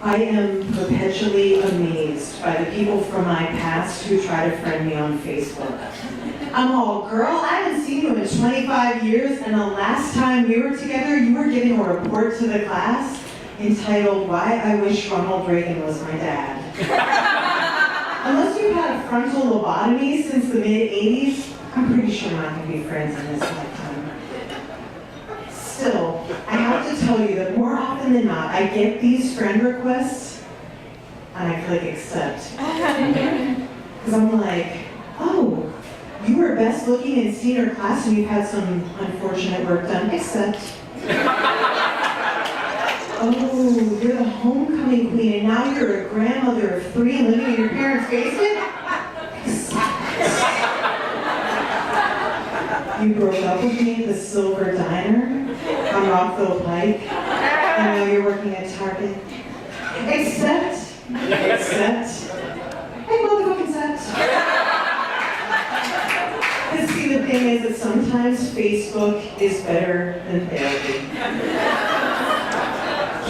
I am perpetually amazed by the people from my past who try to friend me on Facebook. I'm all, girl, I haven't seen you in 25 years, and the last time we were together, you were giving a report to the class entitled, Why I Wish Ronald Reagan Was My Dad. Unless you've had a frontal lobotomy since the mid-'80s, I'm pretty sure we're not going to be friends in this lifetime. Still, I have to tell you that more often than not, I get these friend requests, and I click accept. Because I'm like, oh, you were best looking in senior class and you've had some unfortunate work done. Accept. Oh, you're the homecoming queen and now you're a grandmother of 3 and living in your parents' basement? You broke up with me at the Silver Diner on Rockville Pike and now you're working at Target. Accept. Hey, motherfucking accept. And see, the thing is that sometimes Facebook is better than therapy.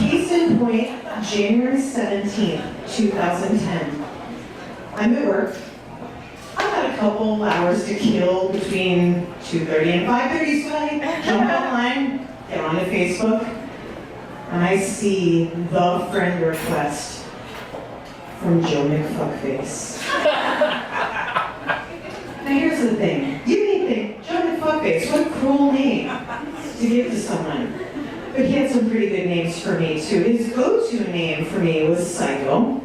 Case in point, January 17th, 2010. I'm at work. I've got a couple hours to kill between 2:30 and 5:30, so I jump online, get onto Facebook, and I see the friend request from Joe McFuckface. Now here's the thing. You may think, Joe McFuckface, what a cruel name to give to someone. But he had some pretty good names for me too. His go-to name for me was Psycho.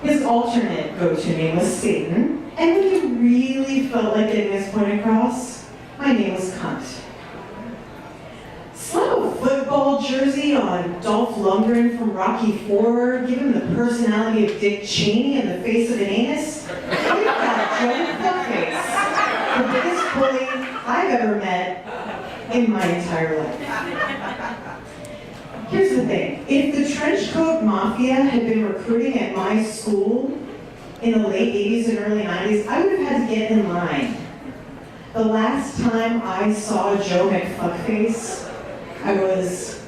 His alternate go-to name was Satan. And when he really felt like getting his point across, my name was Cunt. Slap a football jersey on Dolph Lundgren from Rocky IV, give him the personality of Dick Cheney and the face of an anus. We've got Joe McFuckface, the biggest bully I've ever met in my entire life. Here's the thing. If the trenchcoat mafia had been recruiting at my school in the late 80s and early 90s, I would have had to get in line. The last time I saw Joe McFuckface, I was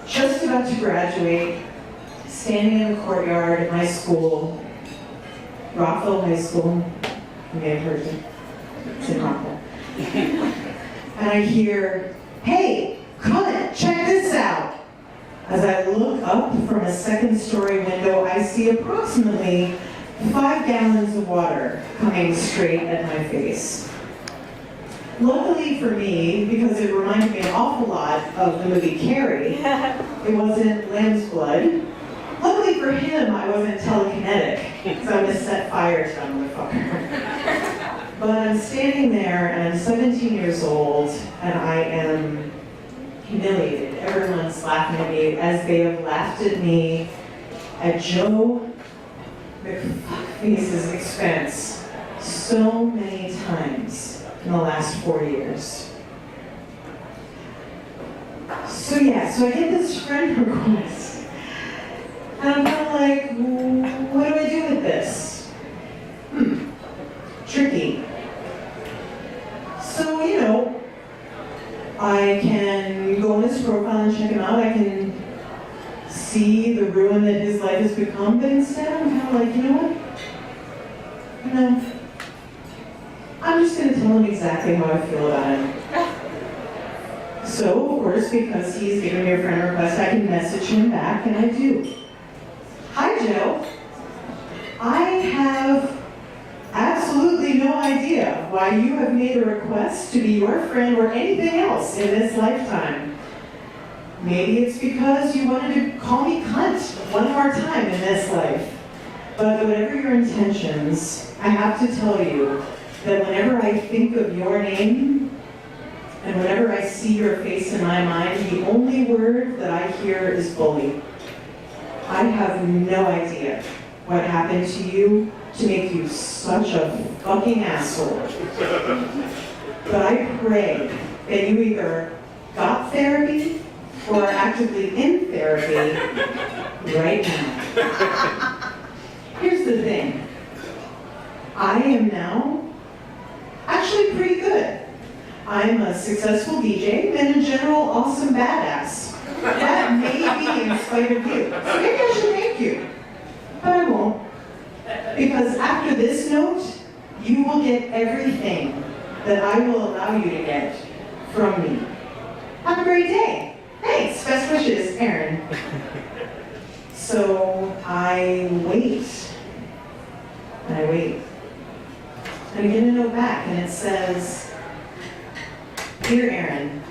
just about to graduate, standing in the courtyard at my school, Rockville High School. You may have heard it. It's in Rockville. And I hear, hey, cunt, check this out. As I look up from a second-story window, I see approximately 5 gallons of water coming straight at my face. Luckily for me, because it reminded me an awful lot of the movie Carrie, it wasn't lamb's blood. Luckily for him, I wasn't telekinetic, because I would have set fire to that motherfucker. But I'm standing there, and I'm 17 years old, and I am humiliated. Everyone's laughing at me, as they have laughed at me at Joe McFuckface's expense so many times in the last 4 years. So I get this friend request. And I'm kind of like, what do I do with this? Tricky. So, I can go on his profile and check him out. I can see the ruin that his life has become, but instead I'm kind of like, you know what? No. I'm just going to tell him exactly how I feel about him. So, of course, because he's given me a friend request, I can message him back, and I do. Hi, Joe. I have absolutely no idea why you have made a request to be your friend or anything else in this lifetime. Maybe it's because you wanted to call me cunt one more time in this life. But whatever your intentions, I have to tell you that whenever I think of your name, and whenever I see your face in my mind, the only word that I hear is bully. I have no idea what happened to you to make you such a fucking asshole. But I pray that you either got therapy or are actively in therapy right now. Here's the thing. I am now actually pretty good. I'm a successful DJ and a general awesome badass. That may be in spite of you. So maybe I should thank you. But I won't. Because after this note, you will get everything that I will allow you to get from me. Have a great day. Thanks. Best wishes, Erin. So I wait. And I wait. And I get a note back, and it says, "Dear Erin,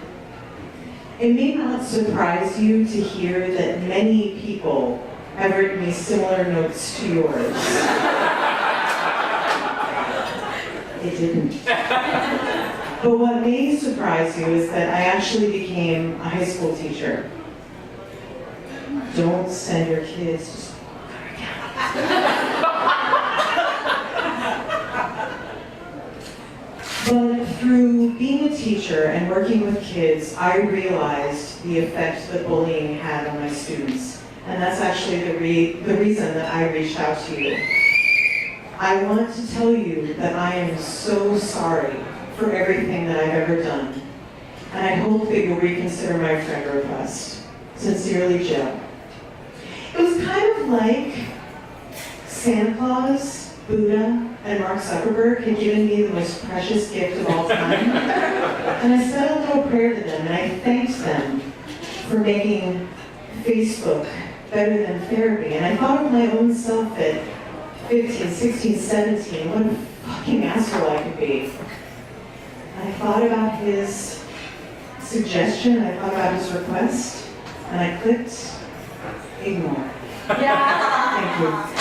it may not surprise you to hear that many people have written me similar notes to yours." It didn't. But what may surprise you is that I actually became a high school teacher. Don't send your kids to school. But through being a teacher and working with kids, I realized the effect that bullying had on my students. And that's actually the reason that I reached out to you. I want to tell you that I am so sorry for everything that I've ever done. And I hope that you'll reconsider my friend request. Sincerely, Jill. It was kind of like Santa Claus, Buddha, and Mark Zuckerberg had given me the most precious gift of all time. And I said a little prayer to them, and I thanked them for making Facebook better than therapy. And I thought of my own self at 15, 16, 17, what a fucking asshole I could be. And I thought about his suggestion, I thought about his request, and I clicked ignore. Yeah. Thank you.